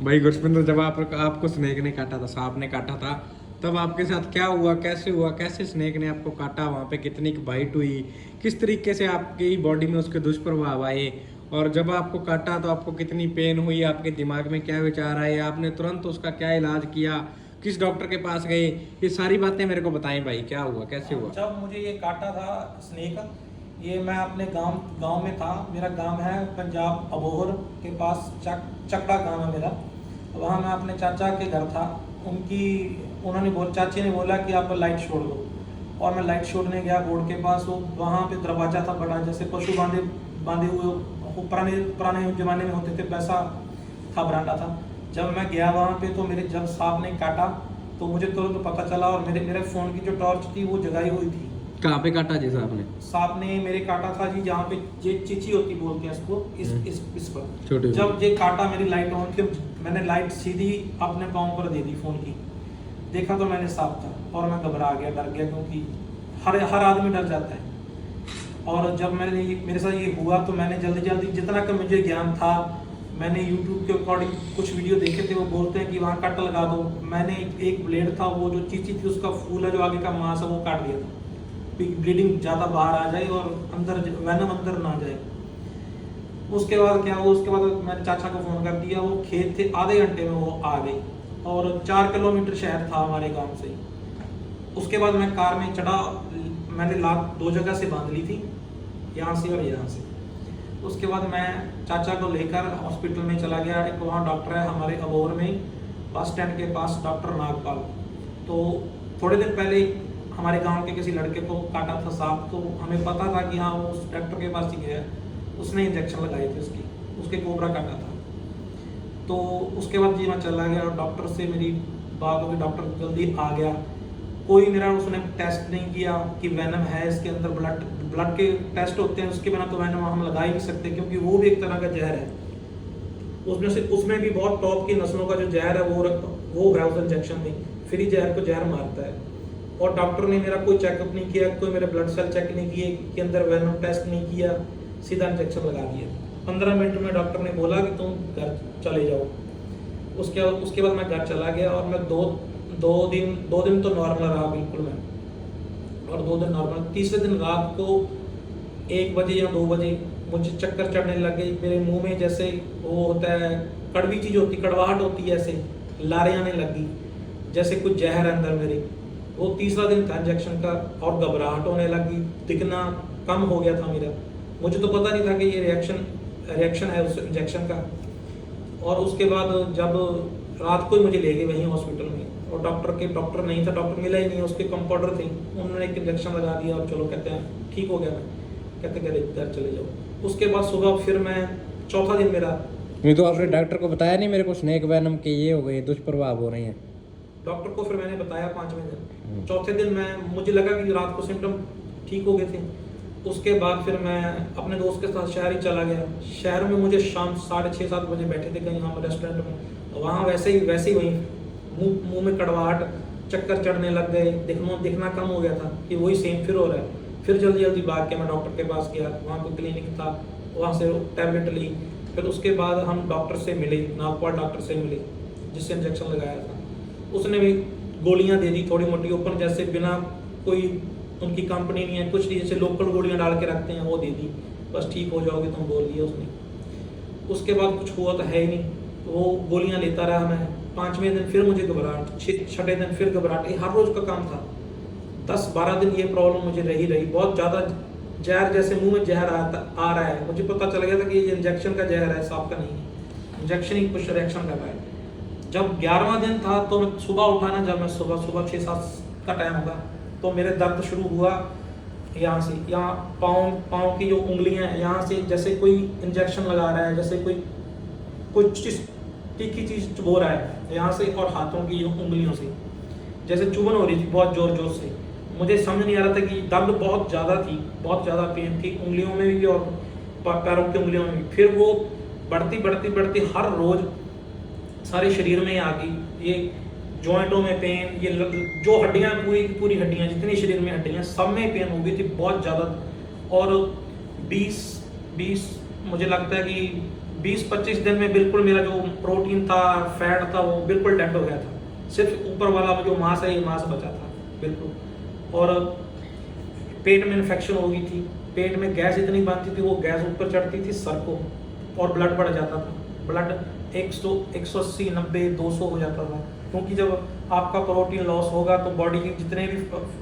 भाई गुरस्पिंदर, जब आपको स्नेक ने काटा था, सांप ने काटा था, तब आपके साथ क्या हुआ, कैसे स्नेक ने आपको काटा, वहाँ पे कितनी बाइट हुई, किस तरीके से आपकी बॉडी में उसके दुष्प्रभाव आए, और जब आपको काटा तो आपको कितनी पेन हुई, आपके दिमाग में क्या विचार आए, आपने तुरंत उसका क्या इलाज किया, किस डॉक्टर के पास गए, ये सारी बातें मेरे को बताएं भाई, क्या हुआ, कैसे हुआ। जब मुझे ये काटा था स्नेक, ये मैं अपने गांव में था। मेरा गांव है पंजाब अबोहर के पास, चकड़ा गांव है मेरा। वहाँ मैं अपने चाचा के घर था। चाची ने बोला कि आप लाइट छोड़ दो, और मैं लाइट छोड़ने गया बोर्ड के पास। वो वहाँ पे दरवाजा था बड़ा, जैसे पशु बांधे हुए पुराने जमाने में होते थे, वैसा था, बरांडा था। जब मैं गया वहाँ पे तो मेरे जब सांप ने काटा तो मुझे तुरंत पता चला, और मेरे फ़ोन की जो टॉर्च थी वो जगाई हुई थी। कहाँ पे काटा जी सांप ने? सांप ने मेरे काटा था जी, जहाँ पे ये चिची होती बोलते हैं इसको, इस पर छोटे जब ये काटा, मेरी लाइट ऑन थी, मैंने लाइट सीधी अपने पाँव पर दे दी फ़ोन की। देखा तो मैंने सांप था, और मैं घबरा गया, डर गया, क्योंकि हर आदमी डर जाता है। और जब मेरे साथ ये हुआ तो मैंने जल्दी जितना का मुझे ज्ञान था, मैंने YouTube के अकॉर्डिंग कुछ वीडियो देखे थे। वो बोलते हैं कि वहाँ कट लगा दो। मैंने एक ब्लेड था, वो जो चीची थी उसका फूल है, जो आगे का मांस है, वो काट दिया था, ब्लीडिंग ज़्यादा बाहर आ जाए और वेनम अंदर ना जाए। उसके बाद क्या हुआ, उसके बाद मैंने चाचा को फ़ोन कर दिया। वो खेत थे, आधे घंटे में वो आ गई, और 4 किलोमीटर शहर था हमारे गाँव से। उसके बाद मैं कार में चढ़ा, मैंने लात 2 जगह से बांध ली थी, यहाँ से और यहाँ से। उसके बाद मैं चाचा को लेकर हॉस्पिटल में चला गया। एक वहाँ डॉक्टर है हमारे अबोहर में, बस स्टैंड के पास, डॉक्टर नागपाल। तो थोड़े दिन पहले हमारे गांव के किसी लड़के को काटा था सांप, तो हमें पता था कि हाँ वो उस डॉक्टर के पास ही गया, उसने इंजेक्शन लगाए थे उसके कोबरा काटा था। तो उसके बाद जी मैं चला गया, और डॉक्टर से मेरी बात हो गई, डॉक्टर जल्दी आ गया। कोई मेरा उसने टेस्ट नहीं किया कि वेनम है इसके अंदर। ब्लड के टेस्ट होते हैं, उसके बिना तो वेनम हम लगा ही नहीं सकते, क्योंकि वो भी एक तरह का जहर है। उसमें भी बहुत टॉप की नस्लों का जो जहर है वो है उस इंजेक्शन में, फिर ही जहर को जहर मारता है। और डॉक्टर ने मेरा कोई चेकअप नहीं किया, कोई मेरे ब्लड सेल चेक नहीं किए कि अंदर वेनम टेस्ट नहीं किया, सीधा इंजेक्शन लगा दिया। 15 मिनट में डॉक्टर ने बोला कि तुम घर चले जाओ। उसके बाद मैं घर चला गया, और मैं दो दिन तो नॉर्मल रहा बिल्कुल मैं, और 2 दिन नॉर्मल। तीसरे दिन रात को 1 बजे या 2 बजे मुझे चक्कर चढ़ने लग गई। मेरे मुंह में जैसे वो होता है, कड़वी चीज़ होती, कड़वाहट होती है, ऐसे लारें आने लगी, जैसे कुछ जहर है अंदर मेरे। वो तीसरा दिन था इंजेक्शन का, और घबराहट होने लगी, दिखना कम हो गया था मेरा। मुझे तो पता नहीं था कि ये रिएक्शन है उस इंजेक्शन का। और उसके बाद जब रात को ही मुझे ले गए वहीं हॉस्पिटल में, और डॉक्टर नहीं था, डॉक्टर मिला ही नहीं, उसके कंपाउंडर थे, उन्होंने एक इंजेक्शन लगा दिया, और चलो कहते हैं ठीक हो गया। मैं कहते घर चले जाओ। उसके बाद सुबह फिर मैं, चौथा दिन मेरा। नहीं तो आपने डॉक्टर को बताया नहीं मेरे को स्नेक वेनम के ये हो गए, दुष्प्रभाव हो रहे हैं? डॉक्टर को फिर मैंने बताया 5वें दिन। चौथे दिन मुझे लगा कि रात को सिम्टम ठीक हो गए थे। उसके बाद फिर मैं अपने दोस्त के साथ शहर ही चला गया। शहर में मुझे शाम 6:30-7 बजे बैठे थे कहीं यहाँ पर रेस्टोरेंट में, वहाँ वैसे ही वहीं मुंह में कड़वाहट, चक्कर चढ़ने लग गए, दिखना कम हो गया था कि वही सेम फिर हो रहा है। फिर जल्दी भाग के मैं डॉक्टर के पास गया, वहाँ कोई क्लिनिक था, वहाँ से टैबलेट ली। फिर उसके बाद हम डॉक्टर से मिले, नागपाल डॉक्टर से मिले, जिससे इंजेक्शन लगाया था। उसने भी गोलियां दे दी थोड़ी मोटी ओपन, जैसे बिना कोई उनकी कंपनी नहीं है कुछ नहीं, जैसे लोकल गोलियां डाल के रखते हैं, वो दे दी, बस ठीक हो जाओगे तुम, बोल दिया उसने। उसके बाद कुछ हुआ तो है ही नहीं, वो गोलियां लेता रहा मैं। 5वें दिन फिर मुझे घबराहट, 6ठे दिन फिर घबराहट, ये हर रोज का काम था। 10-12 दिन ये प्रॉब्लम मुझे रही बहुत ज़्यादा। जहर, जैसे मुंह में जहर आ रहा है, मुझे पता चल गया था कि ये इंजेक्शन का जहर है, सांप का नहीं है। इंजेक्शन ही कुछ रिएक्शन कर रहा है। जब 11वां दिन था तो मैं सुबह उठा ना, जब मैं सुबह 6-7 का टाइम होगा, तो मेरे दर्द शुरू हुआ यहाँ से, यहाँ पाँव की जो उंगलियाँ हैं, यहाँ से जैसे कोई इंजेक्शन लगा रहा है, जैसे कोई चीज़, तीखी चीज़ चुभो रहा है यहाँ से, और हाथों की उंगलियों से जैसे चुभन हो रही थी बहुत ज़ोर से। मुझे समझ नहीं आ रहा था कि दर्द बहुत ज़्यादा थी, बहुत ज़्यादा पेन थी उंगलियों में भी और पैरों की उंगलियों में भी। फिर वो बढ़ती हर रोज़ सारे शरीर में आ गई, ये जॉइंटों में पेन, ये जो हड्डियां पूरी हड्डियां, जितनी शरीर में हड्डियां, सब में पेन हो गई थी बहुत ज़्यादा। और 20 मुझे लगता है कि 20-25 दिन में बिल्कुल मेरा जो प्रोटीन था, फैट था, वो बिल्कुल डेड हो गया था। सिर्फ ऊपर वाला जो मांस है, ये मांस बचा था बिल्कुल। और पेट में इन्फेक्शन हो गई थी, पेट में गैस इतनी बनती थी, वो गैस ऊपर चढ़ती थी सर को, और ब्लड बढ़ जाता था। ब्लड 100, 180, 90, 200 हो जाता था। क्योंकि जब आपका प्रोटीन लॉस होगा तो बॉडी के जितने भी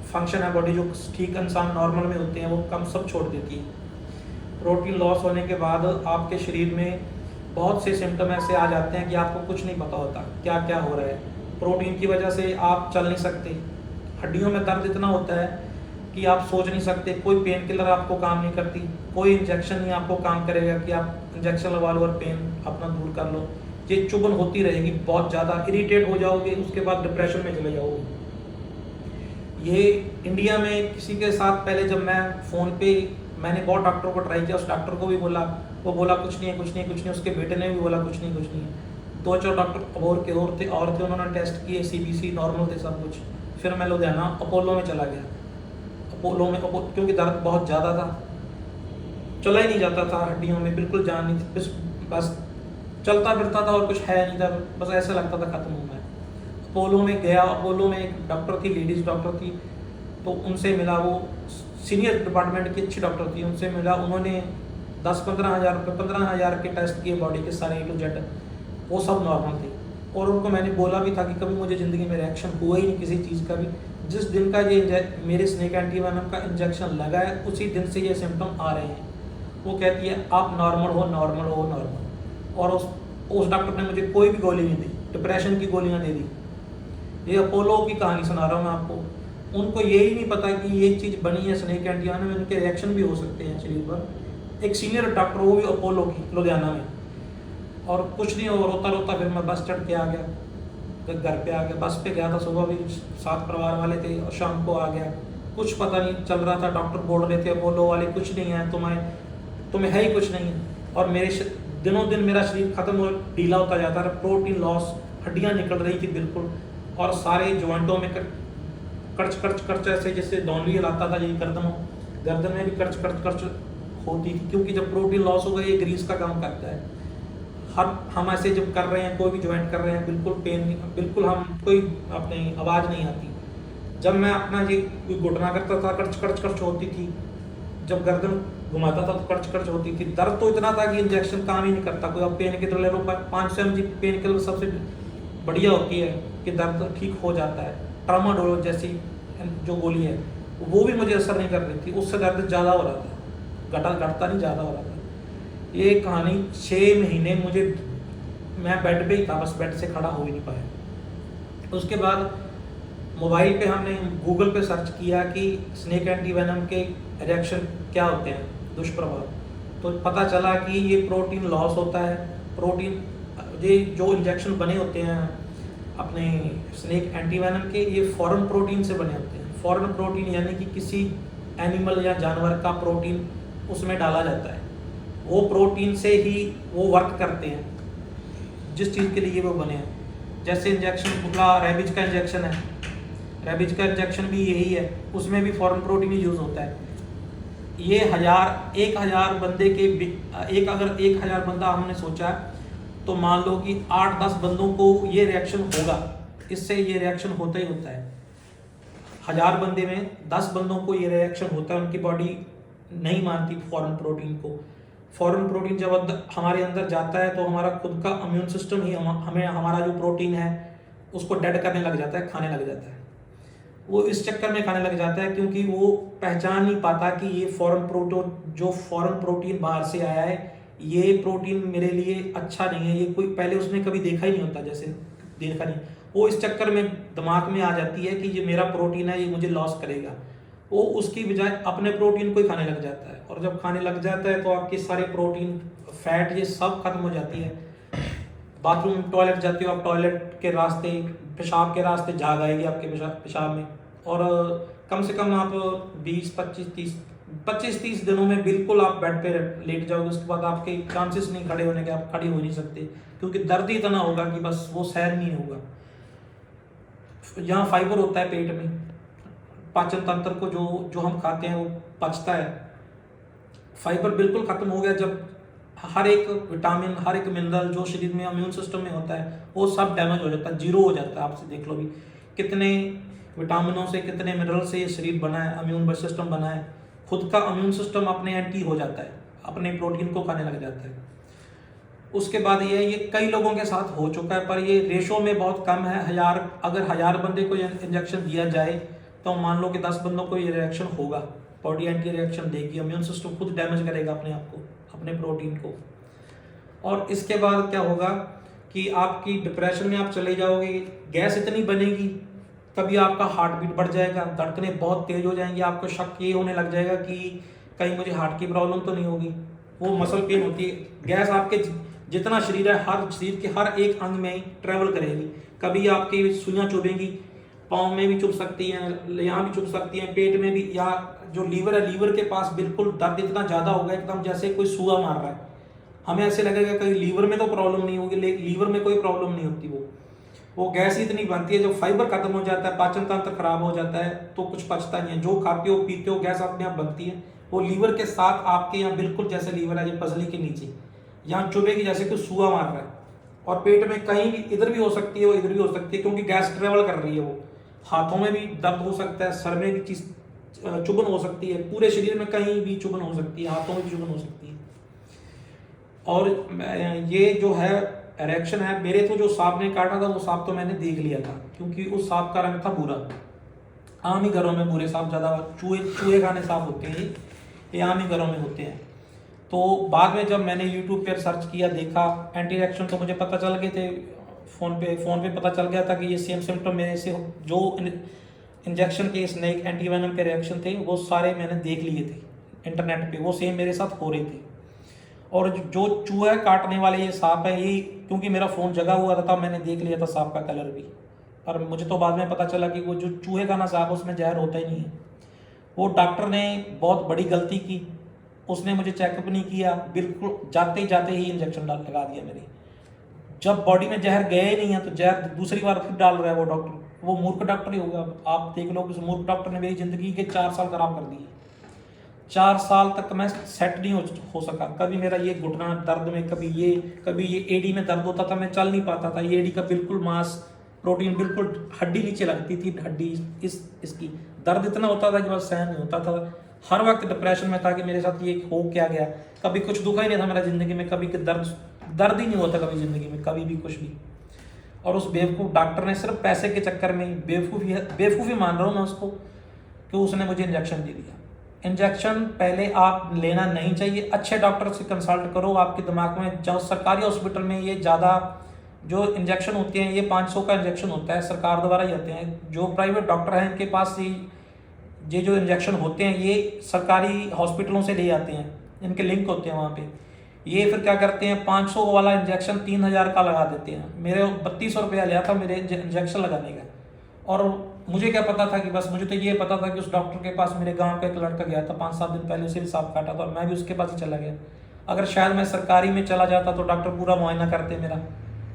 फंक्शन है बॉडी जो ठीक इंसान नॉर्मल में होते हैं, वो कम सब छोड़ देती है। प्रोटीन लॉस होने के बाद आपके शरीर में बहुत से सिम्टम ऐसे आ जाते हैं कि आपको कुछ नहीं पता होता क्या क्या हो रहा है। प्रोटीन की वजह से आप चल नहीं सकते, हड्डियों में दर्द इतना होता है कि आप सोच नहीं सकते, कोई पेन किलर आपको काम नहीं करती, कोई इंजेक्शन नहीं आपको काम करेगा कि आप इंजेक्शन लगवा लो और पेन अपना दूर कर लो। ये चुभन होती रहेगी, बहुत ज़्यादा इरिटेट हो जाओगे, उसके बाद डिप्रेशन में चले जाओगे। ये इंडिया में किसी के साथ पहले जब मैं फ़ोन पे मैंने बहुत डॉक्टर को ट्राई किया, उस डॉक्टर को भी बोला, वो बोला कुछ नहीं है, कुछ नहीं, कुछ नहीं। उसके बेटे ने भी बोला कुछ नहीं, कुछ नहीं है। 2-4 डॉक्टर और थे, उन्होंने टेस्ट किए, CBC नॉर्मल थे सब कुछ। फिर मैं लुधियाना अपोलो में चला गया। अपोलो में क्योंकि दर्द बहुत ज़्यादा था, चला ही नहीं जाता था, हड्डियों में बिल्कुल जान नहीं थी, बस चलता फिरता था और कुछ है नहीं था, बस ऐसा लगता था खत्म हूँ मैं। अपोलो में गया, अपोलो में एक डॉक्टर थी, लेडीज़ डॉक्टर थी, तो उनसे मिला। वो सीनियर डिपार्टमेंट की अच्छी डॉक्टर थी, उनसे मिला। उन्होंने 10-15 हज़ार रुपये, 15 हज़ार के टेस्ट किए बॉडी के सारे A to Z, वो सब नॉर्मल थे। और उनको मैंने बोला भी था कि कभी मुझे ज़िंदगी में रिएक्शन हुआ ही नहीं किसी चीज़ का भी। जिस दिन का ये मेरे स्नेक एंटीवेनम का इंजेक्शन लगा है, उसी दिन से ये सिम्टम आ रहे हैं। वो कहती है आप नॉर्मल हो, नॉर्मल हो, नॉर्मल। और उस डॉक्टर ने मुझे कोई भी गोली नहीं दी, डिप्रेशन की गोलियाँ दे दी। ये अपोलो की कहानी सुना रहा हूँ मैं आपको। उनको यही नहीं पता कि ये चीज़ बनी है स्नेक एंटीवेनम में, इनके रिएक्शन भी हो सकते हैं शरीर पर। एक सीनियर डॉक्टर, वो भी अपोलो की, लुधियाना में। और कुछ नहीं, और रोता रोता फिर मैं बस चढ़ के आ गया, घर पे आ गया। बस पे गया था, सुबह भी साथ परिवार वाले थे और शाम को आ गया। कुछ पता नहीं चल रहा था, डॉक्टर बोल रहे थे अपोलो वाले कुछ नहीं है, तुम्हें है ही कुछ नहीं। और मेरे दिनों दिन मेरा शरीर खत्म हो, ढीला होता जाता रहा, प्रोटीन लॉस, हड्डियाँ निकल रही थी बिल्कुल, और सारे जॉइंटों में कर्च कर्च कर्च ऐसे जैसे डॉनवी हिलाता था, यही गर्दन में भी कर्च कर्च कर्च होती थी। क्योंकि जब प्रोटीन लॉस हो गया, ये ग्रीस का काम करता है। हम ऐसे जब कर रहे हैं, कोई भी ज्वाइंट कर रहे हैं, बिल्कुल पेन, बिल्कुल हम कोई अपनी आवाज़ नहीं आती। जब मैं अपना ये घुटना करता था, कर्च कर्च कर्च होती थी। जब गर्दन घुमाता था तो कर्च कर्च होती थी। दर्द तो इतना था कि इंजेक्शन काम ही नहीं करता कोई। अब पेन किलर ले लो, 500 mg पेन किलर सबसे बढ़िया होती है कि दर्द ठीक हो जाता है। ट्रामाडोल जैसी जो गोली है, वो भी मुझे असर नहीं कर रही थी, उससे दर्द ज़्यादा हो रहा था, घटता नहीं, ज़्यादा हो रहा था। ये कहानी 6 महीने मैं बेड पे ही था, बस बेड से खड़ा हो ही नहीं पाया। उसके बाद मोबाइल पे हमने गूगल पे सर्च किया कि स्नेक एंटीवेनम के रिएक्शन क्या होते हैं, दुष्प्रभाव। तो पता चला कि ये प्रोटीन लॉस होता है। प्रोटीन, ये जो इंजेक्शन बने होते हैं अपने स्नेक एंटीवेनम के, ये फॉरेन प्रोटीन से बने होते हैं। फॉरेन प्रोटीन यानी कि किसी एनिमल या जानवर का प्रोटीन उसमें डाला जाता है, वो प्रोटीन से ही वो वर्क करते हैं जिस चीज़ के लिए वो बने हैं। जैसे इंजेक्शन बुला रेबीज का इंजेक्शन है, रेबीज का इंजेक्शन भी यही है, उसमें भी फॉरेन प्रोटीन ही यूज़ होता है। ये 1,000 बंदे के अगर 1,000 बंदा हमने सोचा, तो मान लो कि 8-10 बंदों को ये रिएक्शन होगा, इससे ये रिएक्शन होता ही होता है। 1000 बंदे में 10 बंदों को ये रिएक्शन होता है, उनकी बॉडी नहीं मानती फॉरेन प्रोटीन को। फॉरेन प्रोटीन जब हमारे अंदर जाता है तो हमारा खुद का इम्यून सिस्टम ही हमें हमारा जो प्रोटीन है उसको डेड करने लग जाता है, खाने लग जाता है। वो इस चक्कर में खाने लग जाता है क्योंकि वो पहचान नहीं पाता कि ये फॉरेन प्रोटीन बाहर से आया है, ये प्रोटीन मेरे लिए अच्छा नहीं है, ये कोई पहले उसने कभी देखा ही नहीं होता, जैसे देखा नहीं। वो इस चक्कर में दिमाग में आ जाती है कि ये मेरा प्रोटीन है, ये मुझे लॉस करेगा। वो उसकी बजाय अपने प्रोटीन को ही खाने लग जाता है, और जब खाने लग जाता है तो आपकी सारी प्रोटीन, फैट, ये सब खत्म हो जाती है। बाथरूम, टॉयलेट जाती हो आप, टॉयलेट के रास्ते, पेशाब के रास्ते झाग आएगी आपके पेशाब में। और कम से कम आप 25-30 दिनों में बिल्कुल आप बेड पे लेट जाओगे। उसके बाद आपके चांसेस नहीं खड़े होने के, आप खड़े हो नहीं सकते, क्योंकि दर्द ही इतना होगा कि बस वो सहन नहीं होगा। यहाँ फाइबर होता है पेट में, पाचन तंत्र को जो हम खाते हैं वो पचता है। फाइबर बिल्कुल खत्म हो गया जब हर एक विटामिन, हर एक मिनरल जो शरीर में इम्यून सिस्टम में होता है वो सब डैमेज हो जाता है, जीरो हो जाता है। आपसे देख लो भी कितने विटामिनों से, कितने मिनरल से ये शरीर बना है, इम्यून सिस्टम बना है। खुद का इम्यून सिस्टम अपने एंटी हो जाता है, अपने प्रोटीन को खाने लग जाता है। उसके बाद ये कई लोगों के साथ हो चुका है, पर ये रेशो में बहुत कम है। अगर 1000 बंदे को इंजेक्शन दिया जाए तो मान लो कि 10 बंदों को ये रिएक्शन होगा, बॉडी एंटी रिएक्शन देगी, इम्यून सिस्टम खुद डैमेज करेगा अपने आप को, अपने प्रोटीन को। और इसके बाद क्या होगा कि आपकी डिप्रेशन में आप चले जाओगे, गैस इतनी बनेगी, कभी आपका हार्ट बीट बढ़ जाएगा, धड़कनें बहुत तेज हो जाएंगी, आपको शक ये होने लग जाएगा कि कहीं मुझे हार्ट की प्रॉब्लम तो नहीं होगी। वो मसल पेन होती है, गैस आपके जितना शरीर है, हर शरीर के हर एक अंग में ही ट्रेवल करेगी। कभी आपकी सुइयां चुभेंगी, पाँव में भी चुभ सकती हैं, यहाँ भी चुभ सकती हैं, पेट में भी, या जो लीवर है, लीवर के पास बिल्कुल दर्द इतना ज़्यादा होगा एकदम जैसे कोई सुआ मार रहा है। हमें ऐसे लगेगा कहीं लीवर में तो प्रॉब्लम नहीं होगी, लेकिन लीवर में कोई प्रॉब्लम नहीं होती। वो गैस ही इतनी बनती है, जब फाइबर खत्म हो जाता है, पाचन तंत्र खराब हो जाता है, तो कुछ पचता नहीं है। जो खाते हो पीते हो गैस अपने आप बनती है, वो लीवर के साथ आपके यहाँ बिल्कुल जैसे लीवर है, जो पसली के नीचे यहाँ चुभेगी जैसे कोई सुआ मार रहा है। और पेट में कहीं भी, इधर भी हो सकती है, वो इधर भी हो सकती है, क्योंकि गैस ट्रेवल कर रही है। वो हाथों में भी दर्द हो सकता है, सर में भी चीज चुभन हो सकती है, पूरे शरीर में कहीं भी चुभन हो सकती है, हाथों में भी चुभन हो सकती है। और ये जो है रिएक्शन है, मेरे तो जो सांप ने काटा था वो सांप तो मैंने देख लिया था, क्योंकि उस सांप का रंग था भूरा। आम ही घरों में बुरे सांप ज़्यादा, चूहे खाने सांप होते हैं, ये आम ही घरों में होते हैं। तो बाद में जब मैंने यूट्यूब पर सर्च किया, देखा एंटी रिएक्शन, तो मुझे पता चल गए थे, फ़ोन पे पता चल गया था कि ये सेम सिम्टम मेरे से जो इंजेक्शन के स्नेक एंटीवेनम के रिएक्शन थे वो सारे मैंने देख लिए थे इंटरनेट पे, वो सेम मेरे साथ हो रहे थे। और जो चूहा काटने वाले ये सांप है, ये क्योंकि मेरा फ़ोन जगा हुआ था, मैंने देख लिया था सांप का कलर भी, पर मुझे तो बाद में पता चला कि वो जो चूहे का ना सांप, उसमें जहर होता ही नहीं है। वो डॉक्टर ने बहुत बड़ी गलती की, उसने मुझे चेकअप नहीं किया, बिल्कुल जाते ही इंजेक्शन लगा दिया मेरे। जब बॉडी में जहर गया ही नहीं है तो जहर दूसरी बार फिर डाल रहा है वो डॉक्टर। वो मूर्ख डॉक्टर ही होगा। आप देख लो, उस मूर्ख डॉक्टर ने मेरी ज़िंदगी के 4 साल खराब कर दिए। 4 साल तक मैं सेट नहीं हो सका। कभी मेरा ये घुटना दर्द में, कभी ये एडी में दर्द होता था, मैं चल नहीं पाता था। ये एडी का बिल्कुल मांस, प्रोटीन बिल्कुल हड्डी नीचे लगती थी, हड्डी इसकी दर्द इतना होता था कि बस सहन नहीं होता था। हर वक्त डिप्रेशन में था कि मेरे साथ ये हो क्या गया। कभी कुछ दुखा ही नहीं था मेरा ज़िंदगी में, कभी दर्द ही नहीं होता कभी ज़िंदगी में, कभी भी कुछ भी। और उस बेवकूफ़ डॉक्टर ने सिर्फ पैसे के चक्कर में, बेवकूफ़ी मान रहा हूँ मैं उसको, कि उसने मुझे इंजेक्शन दे दिया। इंजेक्शन पहले आप लेना नहीं चाहिए, अच्छे डॉक्टर से कंसल्ट करो। आपके दिमाग में, जो सरकारी हॉस्पिटल में ये ज़्यादा जो इंजेक्शन होते हैं, ये 500 का इंजेक्शन होता है, सरकार द्वारा ही होते हैं। जो प्राइवेट डॉक्टर हैं इनके पास ये जो इंजेक्शन होते हैं, ये सरकारी हॉस्पिटलों से ले आते हैं, इनके लिंक होते हैं वहाँ पे। ये फिर क्या करते हैं, 500 वाला इंजेक्शन 3000 का लगा देते हैं। मेरे 3200 रुपया लिया था मेरे इंजेक्शन लगाने का। और मुझे क्या पता था कि, बस मुझे तो ये पता था कि उस डॉक्टर के पास मेरे गांव का एक लड़का गया था 5-7 दिन पहले, उसे भी सांप काटा था, और मैं भी उसके पास ही चला गया। अगर शायद मैं सरकारी में चला जाता तो डॉक्टर पूरा मुआयना करते मेरा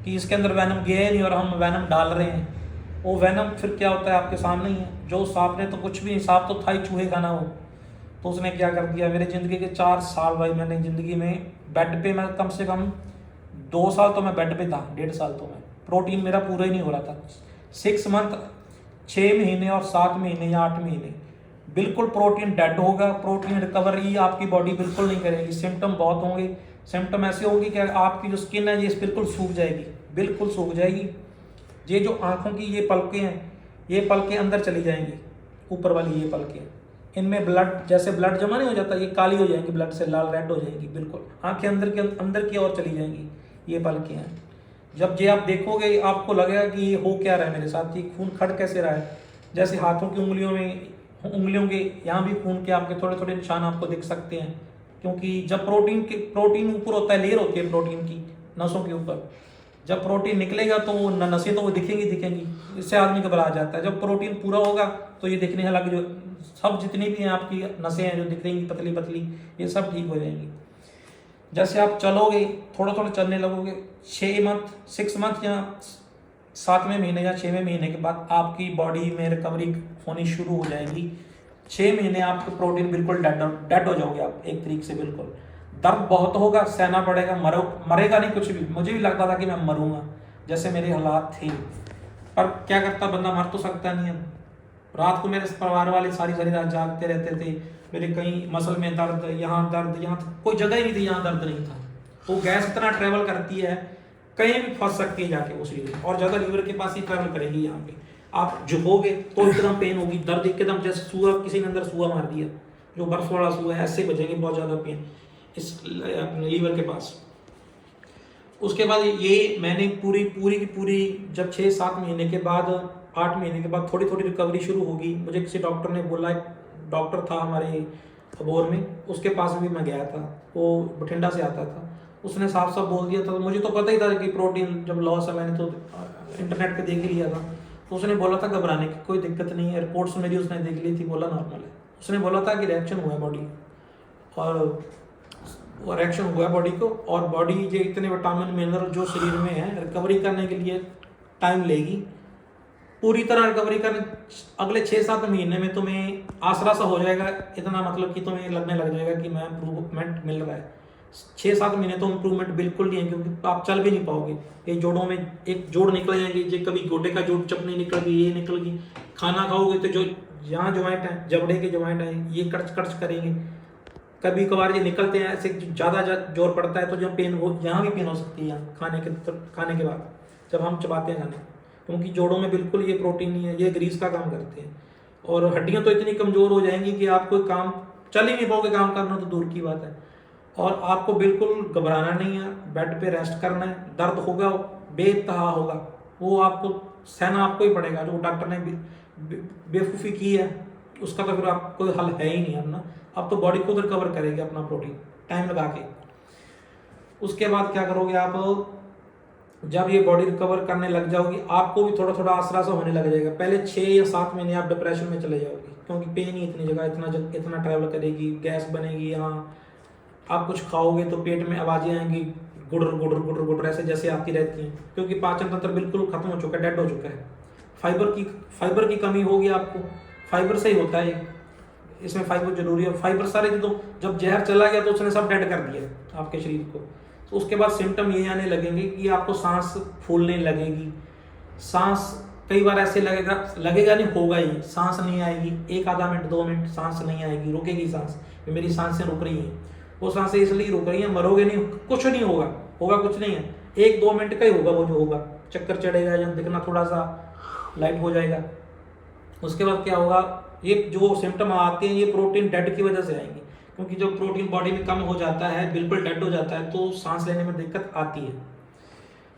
कि इसके अंदर वैनम गया ही नहीं और हम वैनम डाल रहे हैं। वो वैनम फिर क्या होता है आपके सामने ही है। जो सांप ने तो कुछ भी नहीं, सांप तो था ही, चूहे का ना हो। तो उसने क्या कर दिया, मेरे ज़िंदगी के 4 साल भाई मैंने ज़िंदगी में बेड पे, मैं कम से कम 2 साल तो मैं बेड पे था, 1.5 साल तो मैं, प्रोटीन मेरा पूरा ही नहीं हो रहा था। 6 मंथ, 6 महीने और 7 महीने या 8 महीने बिल्कुल प्रोटीन डेड होगा। प्रोटीन रिकवरी आपकी बॉडी बिल्कुल नहीं करेगी। सिम्टम बहुत होंगे, सिम्टम ऐसे होंगे कि आपकी जो स्किन है ये बिल्कुल सूख जाएगी, बिल्कुल सूख जाएगी। ये जो आँखों की ये पलकें हैं, ये पलकें अंदर चली जाएंगी, ऊपर वाली ये पलकें, इनमें ब्लड, जैसे ब्लड जमा नहीं हो जाता, ये काली हो जाएंगी, ब्लड से लाल रेड हो जाएंगी, बिल्कुल आंखें अंदर की ओर चली जाएंगी, ये पलकें हैं। जब ये आप देखोगे आपको लगेगा कि ये हो क्या रहा है मेरे साथ, ये खून खड़ कैसे रहा है। जैसे हाथों की उंगलियों के यहाँ भी खून के आपके थोड़े थोड़े निशान आपको दिख सकते हैं, क्योंकि जब प्रोटीन ऊपर होता है, लेयर होती है प्रोटीन की नसों के ऊपर, जब प्रोटीन निकलेगा तो वो नसें तो वो दिखेंगी, इससे आदमी घबरा जाता है। जब प्रोटीन पूरा होगा तो ये दिखने लगे, जो सब जितनी भी हैं आपकी नसें हैं जो दिख रही पतली पतली, ये सब ठीक हो जाएंगी। जैसे आप चलोगे, थोड़ा थोड़ा चलने लगोगे, 6 मंथ या 7वें महीने या 6वें महीने के बाद आपकी बॉडी में रिकवरी होनी शुरू हो जाएगी। 6 महीने आपके प्रोटीन बिल्कुल डेड हो जाओगे आप, एक तरीके से बिल्कुल। दर्द बहुत होगा, सहना पड़ेगा, मरेगा नहीं कुछ भी। मुझे भी लगता था कि मैं मरूंगा, जैसे मेरे हालात थे, पर क्या करता बंदा, मर तो सकता नहीं है। रात को मेरे परिवार वाले सारी सारी रात जागते रहते थे। मेरे कहीं मसल में दर्द, यहाँ दर्द, यहाँ कोई जगह ही नहीं थी यहाँ दर्द नहीं था। वो गैस इतना ट्रेवल करती है, कहीं भी फंस सकती है जाके उस लीवर, और ज़्यादा लीवर के पास ही ट्रेवल करेगी। यहाँ पे आप झुकोगे तो एकदम पेन होगी, दर्द एकदम जैसे सुआ, किसी ने अंदर सुआ मार दिया, जो बर्फ वाला सुआ है, ऐसे बजेंगे, बहुत ज़्यादा पेन इस अपने लीवर के पास। उसके बाद ये मैंने पूरी पूरी की पूरी, जब 6-7 महीने के बाद, 8 महीने के बाद थोड़ी थोड़ी रिकवरी शुरू होगी। मुझे किसी डॉक्टर ने बोला, एक डॉक्टर था हमारे अबोर में, उसके पास भी मैं गया था, वो बठिंडा से आता था। उसने साफ साफ बोल दिया था, मुझे तो पता ही था कि प्रोटीन जब लॉस है, मैंने तो इंटरनेट पे देख ही लिया था। तो उसने बोला था घबराने की कोई दिक्कत नहीं है, रिपोर्ट्स मेरी उसने देख ली थी, बोला नॉर्मल है। उसने बोला था कि रिएक्शन हुआ है बॉडी, और वो रिएक्शन हुआ है बॉडी को, और बॉडी जो इतने विटामिन मिनरल जो शरीर में है, रिकवरी करने के लिए टाइम लेगी। पूरी तरह रिकवरी करने अगले 6-7 महीने में तुम्हें आसरा सा हो जाएगा, इतना मतलब कि तुम्हें लगने लग जाएगा कि मैं इम्प्रूवमेंट मिल रहा है। 6-7 महीने तो इम्प्रूवमेंट बिल्कुल नहीं है, क्योंकि आप चल भी नहीं पाओगे। ये जोड़ों में एक जोड़ निकल जाएंगे, जो कभी गोडे का जोड़ चपनी निकल गई, ये निकल गई। खाना खाओगे तो जो यहाँ ज्वाइंट है, जबड़े के ज्वाइंट हैं, ये कड़च कड़च करेंगे। कभी कभार ये निकलते हैं ऐसे, ज़्यादा जोर पड़ता है तो जो पेन हो, यहाँ भी पेन हो सकती है, यहाँ खाने के बाद जब हम चबाते हैं खाने, क्योंकि जोड़ों में बिल्कुल ये प्रोटीन नहीं है, ये ग्रीस का काम करते हैं। और हड्डियाँ तो इतनी कमज़ोर हो जाएंगी कि आप कोई काम चल ही नहीं पाओगे, काम करना तो दूर की बात है। और आपको बिल्कुल घबराना नहीं है, बेड पे रेस्ट करना है। दर्द होगा, बेतहा होगा, वो आपको सहना आपको ही पड़ेगा। जो डॉक्टर ने बेवकूफ़ी की है, उसका तो फिर आप कोई हल है ही नहीं अपना। अब तो बॉडी खुद रिकवर करेगी अपना प्रोटीन टाइम लगा के। उसके बाद क्या करोगे आप, जब ये बॉडी रिकवर करने लग जाओगी, आपको भी थोड़ा थोड़ा आसरा सा होने लग जाएगा। पहले 6 या 7 महीने आप डिप्रेशन में चले जाओगे, क्योंकि पेन ही इतनी जगह इतना ट्रैवल करेगी, गैस बनेगी यहाँ। आप कुछ खाओगे तो पेट में आवाज़ें आएंगी, गुडर गुडर गुडर गुडर ऐसे जैसे आती रहती हैं, क्योंकि पाचन तंत्र बिल्कुल खत्म हो चुका है, डेड हो चुका है। फाइबर की कमी होगी आपको, फाइबर से ही होता है, इसमें फाइबर जरूरी है। फाइबर सारे तो जब जहर चला गया तो उसने सब डेड कर दिया आपके शरीर को। तो उसके बाद सिम्टम ये आने लगेंगे कि आपको सांस फूलने लगेगी, सांस कई बार ऐसे लगेगा नहीं, होगा ही, सांस नहीं आएगी, 1-आधा मिनट 2 मिनट सांस नहीं आएगी, रुकेगी सांस, मेरी सांसें रुक रही हैं। वो सांसें इसलिए रुक रही हैं, मरोगे नहीं, कुछ नहीं होगा, होगा कुछ नहीं है, 1-2 मिनट का ही होगा वो जो होगा, चक्कर चढ़ेगा या दिखना थोड़ा सा लाइट हो जाएगा। उसके बाद क्या होगा, ये जो सिम्टम आते हैं ये प्रोटीन डेड की वजह से आएंगे, क्योंकि जब प्रोटीन बॉडी में कम हो जाता है, बिल्कुल डेड हो जाता है, तो सांस लेने में दिक्कत आती है।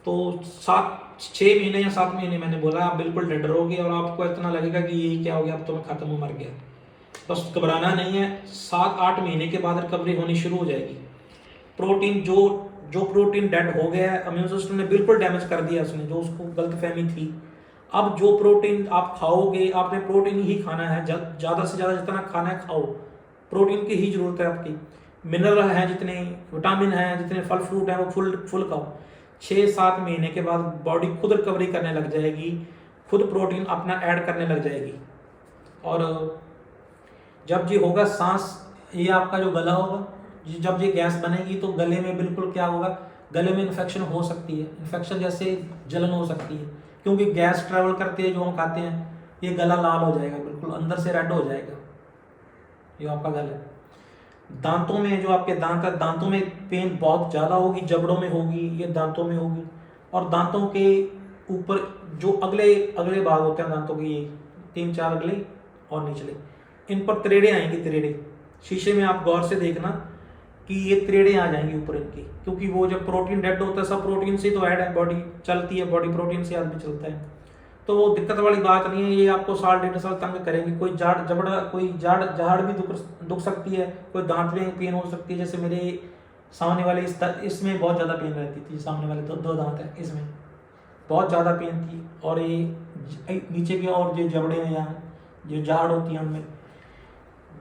तो 6 महीने या 7 महीने मैंने बोला, आप बिल्कुल डेड रहोगे और आपको इतना लगेगा कि ये क्या हो गया, अब तो मैं खत्म हूँ, मर गया। बस घबराना नहीं है, 7-8 महीने के बाद रिकवरी होनी शुरू हो जाएगी। प्रोटीन जो प्रोटीन डेड हो गया है, इम्यून सिस्टम ने बिल्कुल डैमेज कर दिया उसने, जो उसको गलतफहमी थी। अब जो प्रोटीन आप खाओगे, आपने प्रोटीन ही खाना है, ज़्यादा से ज़्यादा जितना खाना है खाओ, प्रोटीन की ही जरूरत है आपकी। मिनरल हैं जितने, विटामिन हैं जितने, फल फ्रूट हैं वो फुल खाओ। 6-7 महीने के बाद बॉडी खुद रिकवरी करने लग जाएगी, खुद प्रोटीन अपना ऐड करने लग जाएगी। और जब ये होगा सांस, ये आपका जो गला होगा, जब ये गैस बनेगी तो गले में बिल्कुल क्या होगा, गले में इन्फेक्शन हो सकती है, इन्फेक्शन जैसे जलन हो सकती है, क्योंकि गैस ट्रैवल करती है जो हम खाते हैं, ये गला लाल हो जाएगा, बिल्कुल अंदर से रेड हो जाएगा, ये आपका गला है। दांतों में, जो आपके दांत है, दांतों में पेन बहुत ज़्यादा होगी, जबड़ों में होगी, ये दांतों में होगी। और दांतों के ऊपर जो अगले भाग होते हैं दांतों के, ये 3-4 अगले और निचले, इन पर त्रेड़े आएंगे, त्रेड़े। शीशे में आप गौर से देखना कि ये त्रेड़े आ जाएंगी ऊपर इनकी, क्योंकि वो जब प्रोटीन डेड होता है, सब प्रोटीन से तो ऐड है, बॉडी चलती है, बॉडी प्रोटीन से आदमी चलता है, तो वो दिक्कत वाली बात नहीं है। ये आपको 1.5 साल तंग करेंगे। कोई झाड़ भी दुख सकती है, कोई दांत में पेन हो सकती है, जैसे मेरे सामने वाले इसमें बहुत ज़्यादा पेन रहती थी, सामने वाले 2 दांत है, इसमें बहुत ज़्यादा पेन थी। और ये नीचे के और जो जबड़े में, यहाँ जो झाड़ होती है उनमें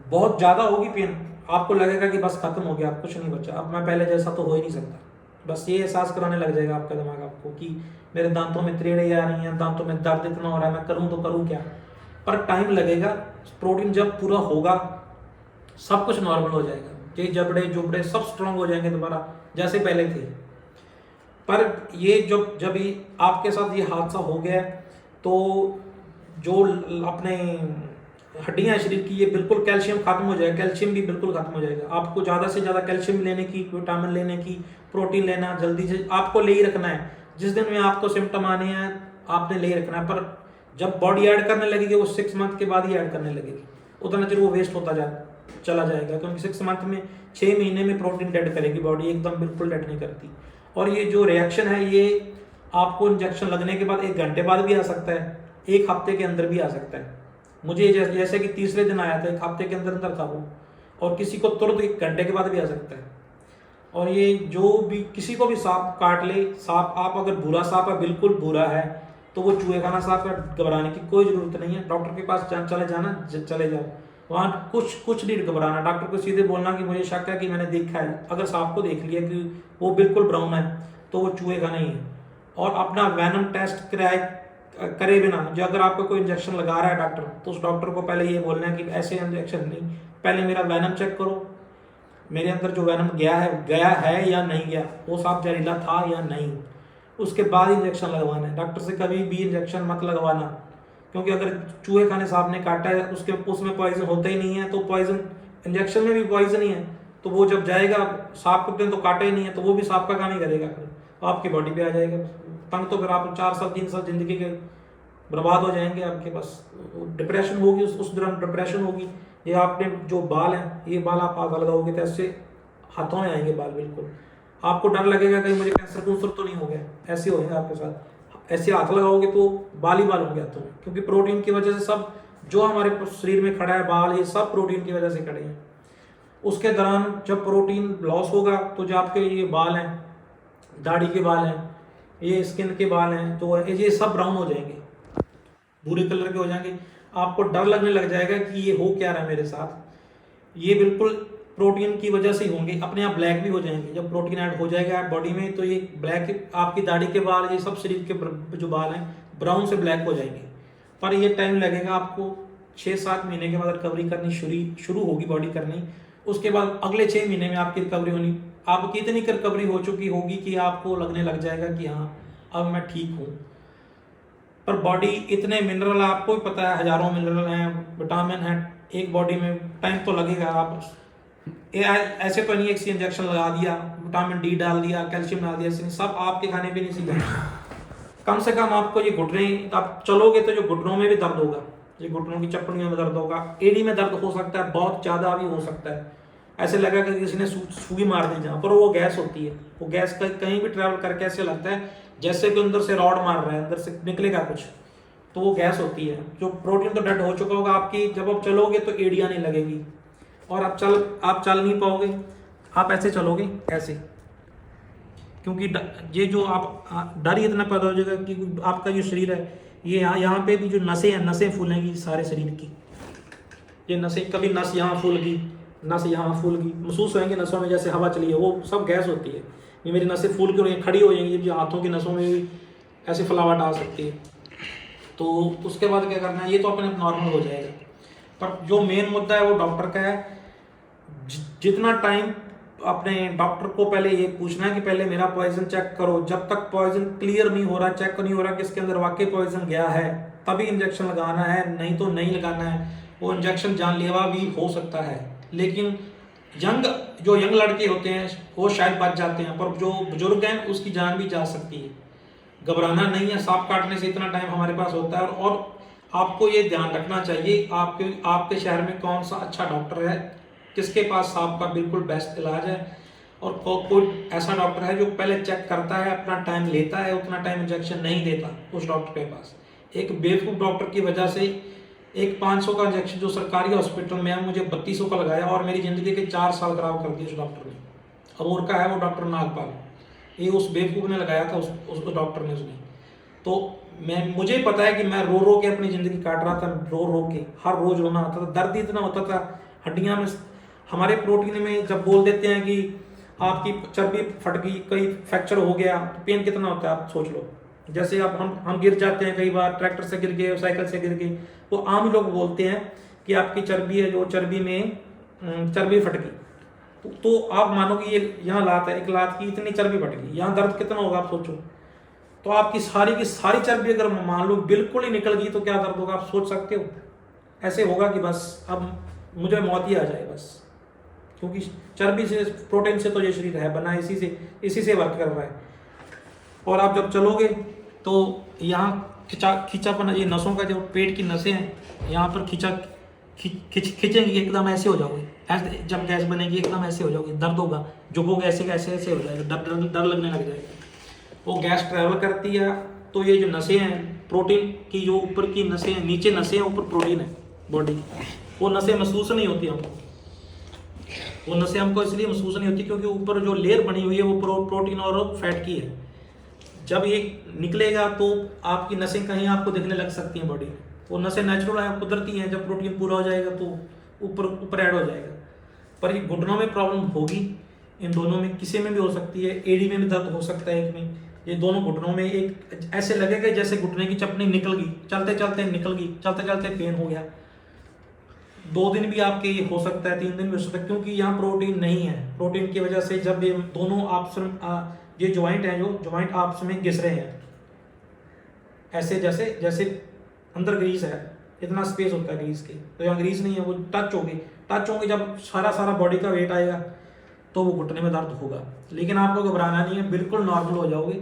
बहुत ज़्यादा होगी पेन, आपको लगेगा कि बस खत्म हो गया, अब कुछ नहीं बचा, अब मैं पहले जैसा तो हो ही नहीं सकता। बस ये एहसास कराने लग जाएगा आपका दिमाग आपको कि मेरे दांतों में त्रेड़े आ रही हैं, दांतों में दर्द इतना हो रहा है, मैं करूँ तो करूँ क्या। पर टाइम लगेगा, प्रोटीन जब पूरा होगा सब कुछ नॉर्मल हो जाएगा। ये जबड़े जुबड़े सब स्ट्रांग हो जाएंगे दोबारा जैसे पहले थे। पर ये जब ही आपके साथ ये हादसा हो गया तो जो अपने हड्डियां हैं शरीर की, ये बिल्कुल कैल्शियम खत्म हो जाएगा, कैल्शियम भी बिल्कुल खत्म हो जाएगा। आपको ज़्यादा से ज़्यादा कैल्शियम लेने की, विटामिन लेने की, प्रोटीन लेना जल्दी से आपको ले ही रखना है। जिस दिन में आपको सिम्टम आने हैं आपने ले ही रखना है। पर जब बॉडी ऐड करने लगेगी वो 6 मंथ के बाद ही ऐड करने लगेगी, उतना देर वो वेस्ट होता चला जाएगा, क्योंकि 6 मंथ में 6 महीने में प्रोटीन डेड करेगी बॉडी, एकदम बिल्कुल डेड नहीं करती। और ये जो रिएक्शन है ये आपको इंजेक्शन लगने के बाद 1 घंटे बाद भी आ सकता है, 1 हफ्ते के अंदर भी आ सकता है। मुझे जैसे कि तीसरे दिन आया था, 1 हफ्ते के अंदर अंदर था वो, और किसी को तुरंत 1 घंटे के बाद भी आ सकता है। और ये जो भी किसी को भी सांप काट ले, सांप आप अगर बुरा सांप है, बिल्कुल बुरा है, तो वो चूहे खाना सांप है, घबराने की कोई ज़रूरत नहीं है। डॉक्टर के पास चले जाओ, वहाँ कुछ नहीं घबराना। डॉक्टर को सीधे बोलना कि मुझे शक है कि मैंने देखा है, अगर सांप को देख लिया कि वो बिल्कुल ब्राउन है तो वो चूहे का नहीं है। और अपना वैनम टेस्ट करे बिना, जो अगर आपको कोई इंजेक्शन लगा रहा है डॉक्टर, तो उस डॉक्टर को पहले ये बोलना है कि ऐसे इंजेक्शन नहीं, पहले मेरा वैनम चेक करो, मेरे अंदर जो वैनम गया है या नहीं गया, वो सांप जहरीला था या नहीं, उसके बाद इंजेक्शन लगवाना है। डॉक्टर से कभी भी इंजेक्शन मत लगवाना, क्योंकि अगर चूहे खाने सांप ने काटा है उसमें पॉइजन होता ही नहीं है, तो पॉइजन इंजेक्शन में भी पॉइजन ही है, तो वो जब जाएगा सांप को तो काटा ही नहीं है, तो वो भी सांप का काम ही करेगा, तो आपकी बॉडी पे आ जाएगा तंग। तो फिर आप 4 साल 3 साल जिंदगी के बर्बाद हो जाएंगे आपके। बस डिप्रेशन होगी, उस दौरान डिप्रेशन होगी। ये आपने जो बाल हैं, ये बाल आप हाथ लगाओगे तो ऐसे हाथों में आएंगे बाल, बिल्कुल आपको डर लगेगा कहीं मुझे कैंसर कुंसर तो नहीं हो गया, ऐसे होएगा आपके साथ। ऐसे हाथ लगाओगे तो बाल ही बाल होंगे हाथों में, क्योंकि प्रोटीन की वजह से सब जो हमारे शरीर में खड़ा है बाल, ये सब प्रोटीन की वजह से खड़े हैं। उसके दौरान जब प्रोटीन लॉस होगा तो जो आपके ये बाल हैं, दाढ़ी के बाल हैं, ये स्किन के बाल हैं, तो ये सब ब्राउन हो जाएंगे, भूरे कलर के हो जाएंगे। आपको डर लगने लग जाएगा कि ये हो क्या रहा है मेरे साथ। ये बिल्कुल प्रोटीन की वजह से होंगे, अपने आप ब्लैक भी हो जाएंगे। जब प्रोटीन ऐड हो जाएगा बॉडी में तो ये ब्लैक, आपकी दाढ़ी के बाल, ये सब शरीर के जो बाल हैं ब्राउन से ब्लैक हो जाएंगे। पर ये टाइम लगेगा, आपको 6-7 महीने के बाद रिकवरी करनी शुरू होगी बॉडी करनी। उसके बाद अगले 6 महीने में आपकी रिकवरी होनी, आपकी इतनी रिकवरी हो चुकी होगी कि आपको लगने लग जाएगा कि हाँ अब मैं ठीक हूँ। पर बॉडी इतने मिनरल, आपको भी पता है हजारों मिनरल हैं, विटामिन हैं एक बॉडी में, टाइम तो लगेगा। आप ऐसे तो नहीं एक सी इंजेक्शन लगा दिया, विटामिन डी डाल दिया, कैल्शियम डाल दिया, ऐसे नहीं, सब आपके खाने पीने से कम से कम आपको ये घुटने, आप चलोगे तो जो घुटनों में भी दर्द होगा, ये घुटनों की चप्पड़ियों में दर्द होगा, एड़ी में दर्द हो सकता है, बहुत ज़्यादा भी हो सकता है। ऐसे लगा कि किसी ने सुई मार दी जहाँ पर, वो गैस होती है। वो गैस कहीं भी ट्रैवल करके ऐसे लगता है जैसे कि अंदर से रॉड मार रहा है, अंदर से निकलेगा कुछ, तो वो गैस होती है। जो प्रोटीन तो डेड हो चुका होगा आपकी, जब आप चलोगे तो एड़ियाँ नहीं लगेगी और आप चल नहीं पाओगे, आप ऐसे चलोगे ऐसे, क्योंकि ये जो आप डर ही इतना पैदा हो जाएगा कि आपका जो शरीर है, ये यहाँ पे भी जो नसें हैं, नसें फूलेंगी सारे शरीर की। ये नसें, कभी नस यहाँ फूल गई, नस यहाँ फूल गई, महसूस होएंगे नसों में जैसे हवा चली है, वो सब गैस होती है। ये मेरी नसें फूल के और खड़ी हो जाएंगी, जो हाथों की नसों में भी ऐसे फैलावट आ सकती है। तो उसके बाद क्या करना है, ये तो अपने नॉर्मल हो जाएगा। पर जो मेन मुद्दा है वो डॉक्टर का है। जितना टाइम अपने डॉक्टर को पहले ये पूछना है कि पहले मेरा पॉइजन चेक करो, जब तक पॉइजन क्लियर नहीं हो रहा, चेक नहीं हो रहा कि इसके अंदर वाकई पॉइजन गया है, तभी इंजेक्शन लगाना है, नहीं तो नहीं लगाना है। वो इंजेक्शन जानलेवा भी हो सकता है, लेकिन जो यंग लड़के होते हैं वो शायद बच जाते हैं, पर जो बुजुर्ग हैं उसकी जान भी जा सकती है। घबराना नहीं है, सांप काटने से इतना टाइम हमारे पास होता है। और आपको ये ध्यान रखना चाहिए आपके शहर में कौन सा अच्छा डॉक्टर है, किसके पास सांप का बिल्कुल बेस्ट इलाज है, और कोई ऐसा डॉक्टर है जो पहले चेक करता है, अपना टाइम लेता है, उतना टाइम इंजेक्शन नहीं देता उस डॉक्टर के पास। एक बेवकूफ़ डॉक्टर की वजह से एक 500 का इंजेक्शन जो सरकारी हॉस्पिटल में है, मुझे 3200 का लगाया और मेरी ज़िंदगी के 4 साल खराब कर दिए उस डॉक्टर ने। अबोर का है वो डॉक्टर नागपाल, ये उस बेवकूफ़ ने लगाया था, उस डॉक्टर ने उसने। तो मुझे पता है कि मैं रो रो के अपनी ज़िंदगी काट रहा था, रो रो के हर रोज़ रोना आता था, दर्द इतना होता था हड्डियाँ में। हमारे प्रोटीन में जब बोल देते हैं कि आपकी चर्बी फट गई, कहीं फ्रैक्चर हो गया, तो पेन कितना होता है आप सोच लो। जैसे आप हम गिर जाते हैं, कई बार ट्रैक्टर से गिर गए, साइकिल से गिर गए, तो आम लोग बोलते हैं कि आपकी चर्बी है, जो चर्बी में चर्बी फट गई, तो आप मानोगे ये यहाँ लात है, एक लात की इतनी चर्बी बढ़ गई, यहाँ दर्द कितना होगा आप सोचो। तो आपकी सारी की सारी चर्बी अगर मान लो बिल्कुल ही निकल गई तो क्या दर्द होगा आप सोच सकते हो। ऐसे होगा कि बस अब मुझे मौत ही आ जाए बस, क्योंकि चर्बी से, प्रोटीन से तो ये शरीर है बना, इसी से वर्क कर रहा है। और आप जब चलोगे तो यहाँ खिंचापन, ये नसों का जो पेट की नसें हैं यहाँ पर खिंचेंगी, एकदम ऐसे हो जाओगे, ऐसे जब गैस बनेगी एकदम ऐसे हो जाओगे, दर्द होगा, झुकोगे ऐसे ऐसे ऐसे हो जाएगा, डर लगने लग जाएगा। वो गैस ट्रैवल करती है तो ये जो नसें हैं, प्रोटीन की जो ऊपर की नसें हैं, नीचे नसें हैं, ऊपर प्रोटीन है बॉडी की, वो नसें महसूस नहीं होती हमको। वो नसें हमको इसलिए महसूस नहीं होती क्योंकि ऊपर जो लेयर बनी हुई है वो प्रोटीन और फैट की है। जब ये निकलेगा तो आपकी नसें कहीं आपको दिखने लग सकती हैं बॉडी में, वो नसें नेचुरल है, कुदरती हैं। जब प्रोटीन पूरा हो जाएगा तो ऊपर ऐड हो जाएगा। पर ये घुटनों में प्रॉब्लम होगी, इन दोनों में किसी में भी हो सकती है, एडी में भी दर्द हो सकता है, एक में, ये दोनों घुटनों में एक ऐसे लगेगा जैसे घुटने की चपनी निकल गई, चलते चलते निकल गई, चलते चलते पेन हो गया। 2 दिन भी आपके ये हो सकता है, 3 दिन भी हो सकता है, क्योंकि यहाँ प्रोटीन नहीं है। प्रोटीन की वजह से जब ये दोनों आपस में ये ज्वाइंट हैं, जो ज्वाइंट आपस में घिस रहे हैं, ऐसे जैसे अंदर ग्रीस है, इतना स्पेस होता है ग्रीस के, तो यहाँ ग्रीस नहीं है, वो टच होंगे। जब सारा बॉडी का वेट आएगा तो वो घुटने में दर्द होगा। लेकिन आपको घबराना नहीं है, बिल्कुल नॉर्मल हो जाओगे।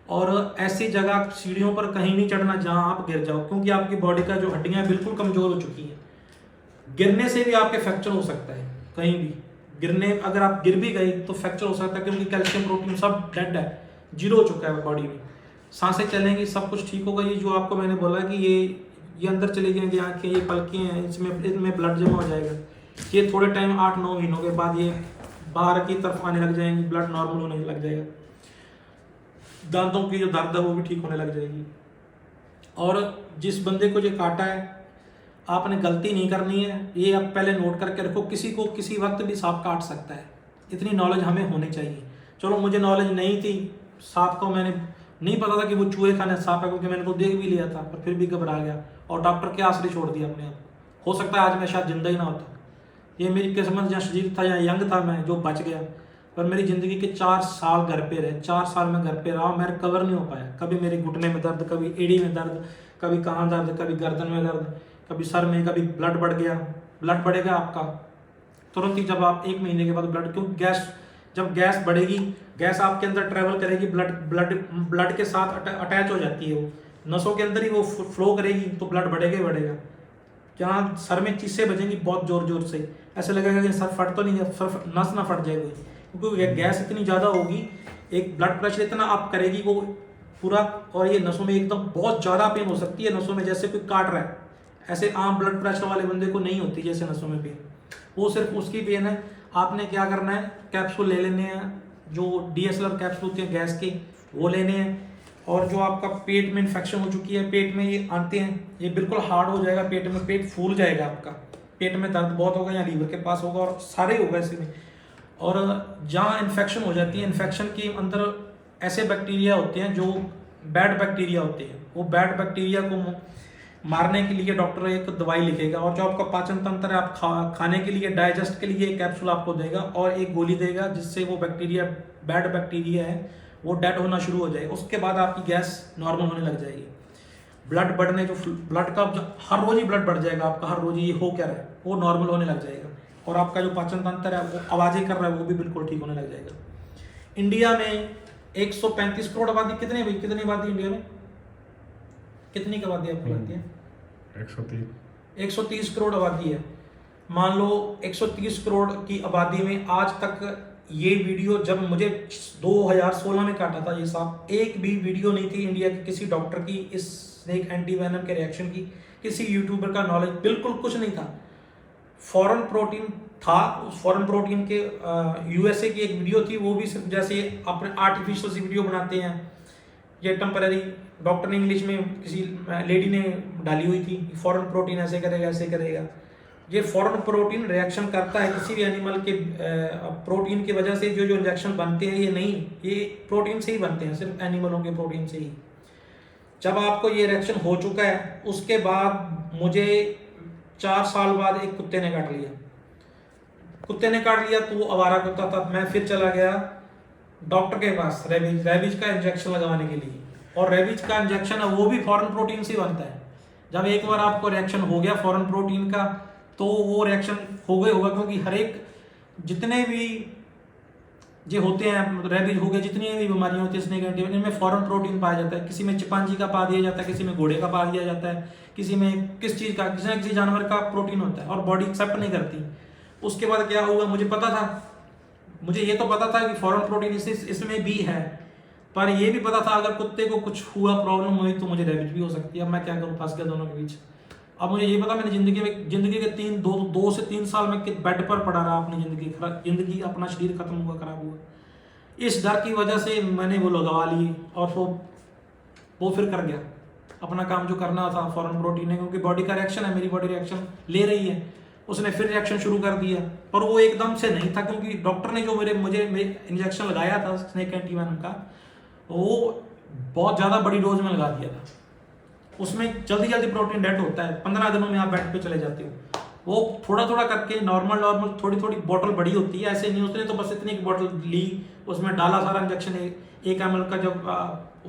और ऐसी जगह सीढ़ियों पर कहीं नहीं चढ़ना जहां आप गिर जाओ, क्योंकि आपकी बॉडी का जो हड्डियां बिल्कुल कमजोर हो चुकी हैं। गिरने से भी आपके फ्रैक्चर हो सकता है, कहीं भी गिरने, अगर आप गिर भी गए तो फ्रैक्चर हो सकता है, क्योंकि कैल्शियम प्रोटीन सब डेड है, 0 हो चुका है बॉडी में। सांसें चलेंगी, सब कुछ ठीक होगा। ये जो आपको मैंने बोला कि ये अंदर चली जाएंगी आँखें, ये पलकें हैं, इनमें ब्लड जमा हो जाएगा। ये थोड़े टाइम 8-9 महीनों के बाद ये बाहर की तरफ आने लग जाएंगी, ब्लड नॉर्मल होने लग जाएगा, दांतों की जो दर्द है वो भी ठीक होने लग जाएगी। और जिस बंदे को जो काटा है, आपने गलती नहीं करनी है, ये आप पहले नोट करके रखो। किसी को किसी वक्त भी सांप काट सकता है, इतनी नॉलेज हमें होनी चाहिए। चलो मुझे नॉलेज नहीं थी सांप को, मैंने नहीं पता था कि वो चूहे खाने सांप है, क्योंकि मैंने तो देख भी लिया था, पर फिर भी घबरा गया और डॉक्टर के आसरे छोड़ दिया अपने आप। हो सकता है आज मैं शायद जिंदा ही ना होता। ये मेरी किस्मत, जहाँ शरीर था, यहाँ यंग था मैं, जो बच गया। पर मेरी ज़िंदगी के 4 साल घर पे रहे, 4 साल में घर पे रहा, मैं रिकवर नहीं हो पाया। कभी मेरे घुटने में दर्द, कभी एड़ी में दर्द, कभी कहाँ दर्द, कभी गर्दन में दर्द, कभी सर में, कभी ब्लड बढ़ गया। ब्लड बढ़ेगा आपका तुरंत ही जब आप 1 महीने के बाद ब्लड, क्यों जब गैस बढ़ेगी, गैस आपके अंदर ट्रेवल करेगी, ब्लड के साथ अटैच हो जाती है, वो नसों के अंदर ही वो फ्लो करेगी, तो ब्लड बढ़ेगा ही बढ़ेगा। जहाँ सर में चीसें बजेंगी बहुत जोर से, ऐसे लगेगा कि सर फट तो नहीं है, सर नस ना फट जाएगी, क्योंकि गैस इतनी ज़्यादा होगी, एक ब्लड प्रेशर इतना आप करेगी वो पूरा। और ये नसों में एकदम बहुत ज़्यादा पेन हो सकती है, नसों में जैसे कोई काट रहा है। ऐसे आम ब्लड प्रेशर वाले बंदे को नहीं होती जैसे नसों में पेन, वो सिर्फ उसकी पेन है। आपने क्या करना है, कैप्सूल ले लेने हैं, जो DSLR कैप्सूल होते हैं गैस के, वो लेने हैं। और जो आपका पेट में इन्फेक्शन हो चुकी है, पेट में ये आते हैं, ये बिल्कुल हार्ड हो जाएगा, पेट में, पेट फूल जाएगा आपका, पेट में दर्द बहुत होगा, या लीवर के पास होगा, और सारे होगा ऐसे में। और जहाँ इन्फेक्शन हो जाती है, इन्फेक्शन के अंदर ऐसे बैक्टीरिया होते हैं जो बैड बैक्टीरिया होते हैं, वो बैड बैक्टीरिया को मारने के लिए डॉक्टर एक दवाई लिखेगा। और जो आपका पाचन तंत्र है, आप खाने के लिए, डाइजेस्ट के लिए एक कैप्सूल आपको देगा और एक गोली देगा, जिससे वो बैक्टीरिया, बैड बैक्टीरिया है, वो डेड होना शुरू हो जाएगा। उसके बाद आपकी गैस नॉर्मल होने लग जाएगी। ब्लड बढ़ने, जो ब्लड का हर रोज ही ब्लड बढ़ जाएगा आपका, हर रोज ये हो क्या रहा है, वो नॉर्मल होने लग जाएगा। और आपका जो पाचन तंत्र है, वो आवाज़ें कर रहा है, वो भी बिल्कुल ठीक होने लग जाएगा। इंडिया में 135 करोड़ आबादी, कितनी आबादी इंडिया में, कितनी आबादी आपको लगती है? 130 करोड़ आबादी है। मान लो 130 करोड़ की आबादी में आज तक ये वीडियो, जब मुझे 2016 में काटा था ये सांप, एक भी वीडियो नहीं थी इंडिया के किसी डॉक्टर की इस स्नेक एंटीवेनम के रिएक्शन की, किसी यूट्यूबर का नॉलेज, बिल्कुल कुछ नहीं था। फॉरेन प्रोटीन था, उस फॉरेन प्रोटीन के USA की एक वीडियो थी, वो भी सिर्फ जैसे अपने आर्टिफिशियल सी वीडियो बनाते हैं, ये टेम्पररी, डॉक्टर ने इंग्लिश में किसी लेडी ने डाली हुई थी, फॉरेन प्रोटीन ऐसे करेगा। ये फॉरेन प्रोटीन रिएक्शन करता है किसी भी एनिमल के प्रोटीन की वजह से। जो इंजेक्शन बनते हैं, ये नहीं, ये प्रोटीन से ही बनते हैं, सिर्फ एनिमलों के प्रोटीन से ही। जब आपको ये रिएक्शन हो चुका है, उसके बाद मुझे 4 साल बाद एक कुत्ते ने काट लिया। कुत्ते ने काट लिया तो वो आवारा कुत्ता था। मैं फिर चला गया डॉक्टर के पास रेबीज का इंजेक्शन लगाने के लिए। और रेबीज का इंजेक्शन है वो भी फॉरेन प्रोटीन से बनता है। जब एक बार आपको रिएक्शन हो गया फॉरेन प्रोटीन का तो वो रिएक्शन हो गया होगा, क्योंकि हर एक जितने भी जो होते हैं रेबीज हो गए, जितनी भी बीमारियां होती है स्नेक एंटीवेनम, इनमें फॉरेन प्रोटीन पाया जाता है। किसी में चिंपांजी का पा दिया जाता है, किसी में घोड़े का पा दिया जाता है, किसी में किस चीज़ का, किसी न किसी जानवर का प्रोटीन होता है और बॉडी एक्सेप्ट नहीं करती। उसके बाद क्या हुआ, मुझे पता था, मुझे ये तो पता था कि फॉरेन प्रोटीन इसमें भी है, पर ये भी पता था अगर कुत्ते को कुछ हुआ, प्रॉब्लम हुई तो मुझे रेबीज भी हो सकती है। अब मैं क्या करूँ, फंस गया दोनों के बीच। अब मुझे ये पता, मैंने जिंदगी के दो से तीन साल में बेड पर पड़ा रहा, अपनी जिंदगी अपना शरीर खत्म हुआ, खराब हुआ। इस डर की वजह से मैंने वो लगवा लिए और वो फिर कर गया अपना काम जो करना था। फॉरेन प्रोटीन है क्योंकि बॉडी का रिएक्शन है, मेरी बॉडी रिएक्शन ले रही है, उसने फिर रिएक्शन शुरू कर दिया। पर वो एकदम से नहीं था, क्योंकि डॉक्टर ने जो मुझे इंजेक्शन लगाया था स्नेक एंटीवेनम का, वो बहुत ज़्यादा बड़ी डोज में लगा दिया था। उसमें जल्दी प्रोटीन डेड होता है, 15 दिनों में आप बेड पे चले जाते हो। वो थोड़ा करके नॉर्मल थोड़ी थोड़ी बॉटल बड़ी होती है, ऐसे नहीं। उसने तो बस इतनी की बॉटल ली, उसमें डाला सारा इंजेक्शन, 1 ml का जब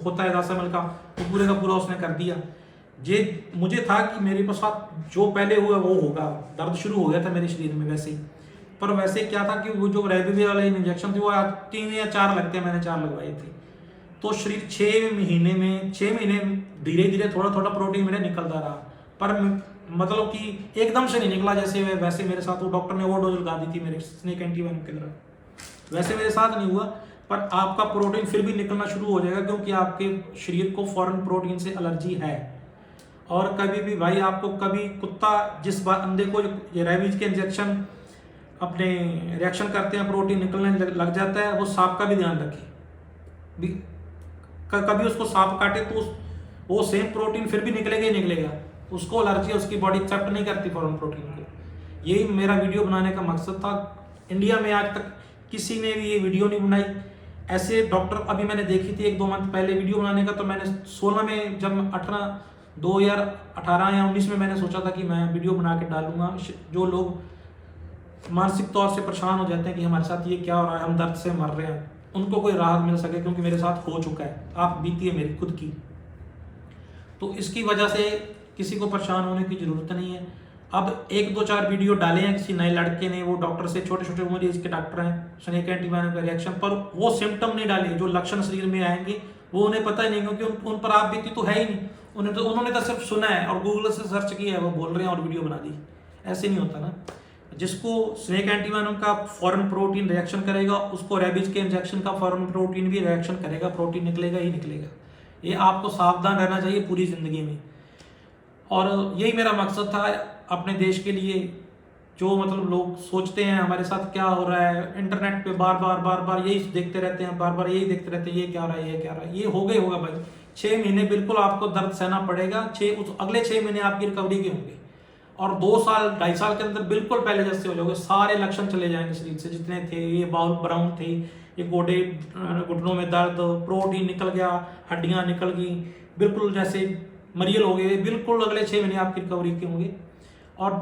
होता है 10 ml का, तो पूरे का पूरा उसने कर दिया। मुझे था कि मेरे पास जो पहले हुआ वो होगा, दर्द शुरू हो गया था मेरे शरीर में वैसे ही। पर वैसे क्या था कि वो जो रेबीज वाले इंजेक्शन थे वो 3 या 4 लगते हैं, मैंने 4 लगवाए थे। तो शरीर 6 महीने धीरे थोड़ा प्रोटीन मेरे निकलता रहा, पर मतलब कि एकदम से नहीं निकला जैसे वैसे मेरे साथ वो डॉक्टर ने ओवरडोज लगा दी थी मेरे स्नेक एंटीवेनम के तरह, वैसे मेरे साथ नहीं हुआ। पर आपका प्रोटीन फिर भी निकलना शुरू हो जाएगा, क्योंकि आपके शरीर को फॉरेन प्रोटीन से एलर्जी है। और कभी भी भाई आपको कभी कुत्ता जिस बंदे को ये रेबीज के इंजेक्शन अपने रिएक्शन करते हैं, प्रोटीन निकलने लग जाता है, वो सांप का भी ध्यान रखे। कभी उसको सांप काटे तो वो सेम प्रोटीन फिर भी निकलेगा ही निकलेगा, उसको एलर्जी है, उसकी बॉडी एक्सेप्ट नहीं करती फॉरेन प्रोटीन को। यही मेरा वीडियो बनाने का मकसद था। इंडिया में आज तक किसी ने भी ये वीडियो नहीं बनाई। ऐसे डॉक्टर अभी मैंने देखी थी 1-2 मंथ पहले वीडियो बनाने का, तो मैंने 16 में जब 2018 या 19 में मैंने सोचा था कि मैं वीडियो बना के डालूंगा। जो लोग मानसिक तौर से परेशान हो जाते हैं कि हमारे साथ ये क्या हो रहा है, हम दर्द से मर रहे हैं, उनको कोई राहत मिल सके, क्योंकि मेरे साथ हो चुका है, आप बीती है मेरी खुद की। तो इसकी वजह से किसी को परेशान होने की जरूरत नहीं है। अब 1-2-4 वीडियो डाले हैं किसी नए लड़के ने, वो डॉक्टर से छोटे उम्र एज के डॉक्टर हैं, स्नेक एंटीवेनम का रिएक्शन, पर वो सिम्टम नहीं डाले जो लक्षण शरीर में आएंगे, वो उन्हें पता ही नहीं, क्योंकि उन पर आप बीती तो है ही नहीं। उन्होंने तो सिर्फ सुना है और गूगल से सर्च किया है, वो बोल रहे हैं और वीडियो बना दी। ऐसे नहीं होता ना। जिसको स्नेक एंटीवेनम का फॉरेन प्रोटीन रिएक्शन करेगा, उसको रेबीज के इंजेक्शन का फॉरेन प्रोटीन भी रिएक्शन करेगा, प्रोटीन निकलेगा ही निकलेगा। ये आपको सावधान रहना चाहिए पूरी जिंदगी में। और यही मेरा मकसद था अपने देश के लिए। जो मतलब लोग सोचते हैं हमारे साथ क्या हो रहा है, इंटरनेट पे बार बार यही देखते रहते हैं, बार यही देखते रहते हैं, ये क्या हो रहा है, ये क्या हो रहा है, ये होगा भाई। 6 महीने बिल्कुल आपको दर्द सहना पड़ेगा। अगले 6 महीने आपकी रिकवरी के होंगे, और 2 साल 2.5 साल के अंदर बिल्कुल पहले जैसे हो जाओगे। सारे लक्षण चले जाएंगे शरीर से, जितने थे, ये बाउल ब्राउन थे, ये घुटनों में दर्द, प्रोटीन निकल गया, हड्डियां निकल गई, बिल्कुल जैसे मरियल हो गए। बिल्कुल अगले 6 महीने आपकी रिकवरी के होंगे। और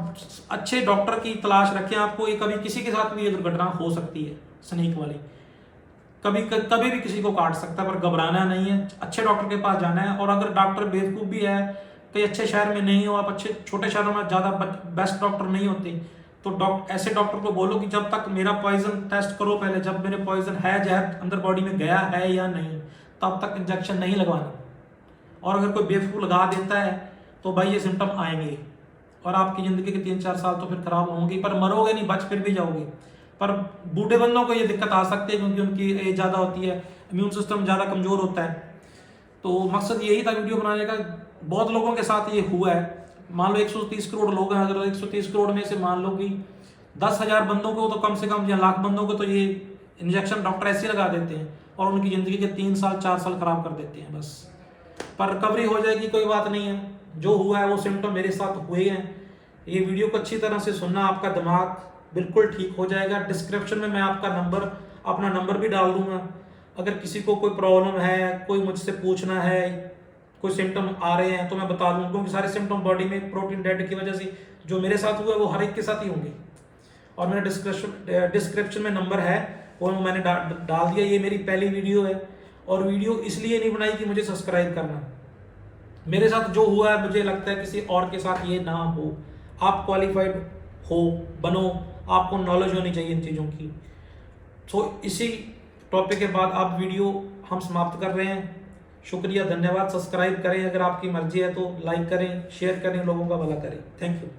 अच्छे डॉक्टर की तलाश रखें। आपको ये कभी किसी के साथ भी ये दुर्घटना हो सकती है स्नेक वाली, कभी भी किसी को काट सकता है, पर घबराना नहीं है, अच्छे डॉक्टर के पास जाना है। और अगर डॉक्टर बेवकूफ़ भी है, कई अच्छे शहर में नहीं हो, आप अच्छे छोटे शहरों में ज़्यादा बेस्ट डॉक्टर नहीं होते, तो ऐसे डॉक्टर को बोलो कि जब तक मेरा पॉइजन टेस्ट करो पहले, जब मेरे पॉइजन है, जहर अंदर बॉडी में गया है या नहीं, तब तक इंजेक्शन नहीं लगवाना। और अगर कोई बेवकूफ़ लगा देता है तो भाई ये सिम्टम आएंगे, और आपकी ज़िंदगी के 3-4 साल तो फिर खराब होंगे, पर मरोगे नहीं, बच फिर भी जाओगे। पर बूढ़े बंदों को ये दिक्कत आ सकती है, क्योंकि उनकी एज ज़्यादा होती है, इम्यून सिस्टम ज़्यादा कमज़ोर होता है। तो मकसद यही था वीडियो बनाने का। बहुत लोगों के साथ ये हुआ है। मान लो 130 करोड़ लोग हैं, अगर 130 करोड़ में से मान लो कि 10,000 बंदों को तो कम से कम, या लाख बंदों को तो ये इंजेक्शन डॉक्टर ऐसे लगा देते हैं, और उनकी ज़िंदगी के 3 साल 4 साल खराब कर देते हैं बस। पर रिकवरी हो जाएगी, कोई बात नहीं है। जो हुआ है वो सिम्टम मेरे साथ हुए हैं। ये वीडियो को अच्छी तरह से सुनना, आपका दिमाग बिल्कुल ठीक हो जाएगा। डिस्क्रिप्शन में मैं अपना नंबर भी डाल दूंगा। अगर किसी को कोई प्रॉब्लम है, कोई मुझसे पूछना है, कोई सिम्टम आ रहे हैं, तो मैं बता दूंगा, क्योंकि सारे सिम्टम बॉडी में प्रोटीन डेड की वजह से जो मेरे साथ हुआ है वो हर एक के साथ ही होंगे। और मेरा डिस्क्रिप्शन में नंबर है, वो मैंने डाल दिया। ये मेरी पहली वीडियो है और वीडियो इसलिए नहीं बनाई कि मुझे सब्सक्राइब करना। मेरे साथ जो हुआ है मुझे लगता है किसी और के साथ ये ना हो। आप क्वालिफाइड हो, बनो, आपको नॉलेज होनी चाहिए इन चीज़ों की। तो इसी टॉपिक के बाद आप वीडियो हम समाप्त कर रहे हैं। शुक्रिया, धन्यवाद। सब्सक्राइब करें अगर आपकी मर्जी है तो, लाइक करें, शेयर करें, लोगों का भला करें। Thank you.